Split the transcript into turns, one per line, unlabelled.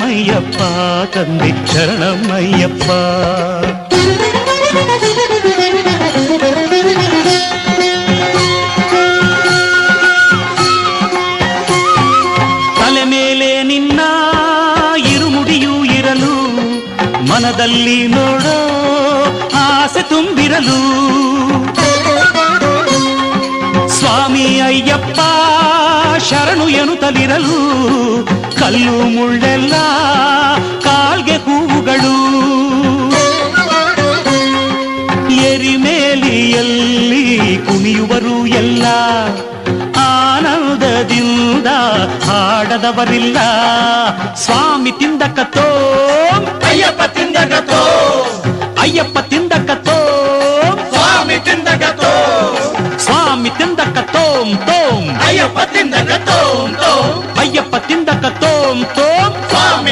ஐயப்ப தந்தை சரணம் ஐயப்பா. ತಲೆ ಮೇಲೆ ನಿನ್ನ ಇರುಮುಡಿಯೂ ಇರಲು, ಮನದಲ್ಲಿ ನೋಡೋ ಆಸೆ ತುಂಬಿರಲು. ಸ್ವಾಮಿ ಅಯ್ಯಪ್ಪ ಶರಣು ಎನ್ನುತ್ತಲಿರಲು, ಕಲ್ಲು ಮುಳ್ಳೆಲ್ಲ ಕಾಲ್ಗೆ ಹೂವುಗಳು. ಎರಿಮೇಲಿಯಲ್ಲಿ ಕುಣಿಯುವರು ಎಲ್ಲ, ಆನಂದದಿಂದ ಹಾಡದವರಿಲ್ಲ. ಸ್ವಾಮಿ ತಿಂದಕತ್ತೋ
ಅಯ್ಯಪ್ಪ ತಿಂದಕತ್ತೋ,
ಅಯ್ಯಪ್ಪ ತಿಂದಕತ್ತೋ,
ಸ್ವಾಮಿ ತಿಂದಕತ್ತೋ,
ಸ್ವಾಮಿ ತಿಂದಕತ್ತೋಂ ತೋಂ,
ಅಯ್ಯಪ್ಪ ತಿಂದಕತ್ತೋ ತೋ,
ಅಯ್ಯಪ್ಪ ತಿಂದಕತ್ತೋಂ ತೋಂ.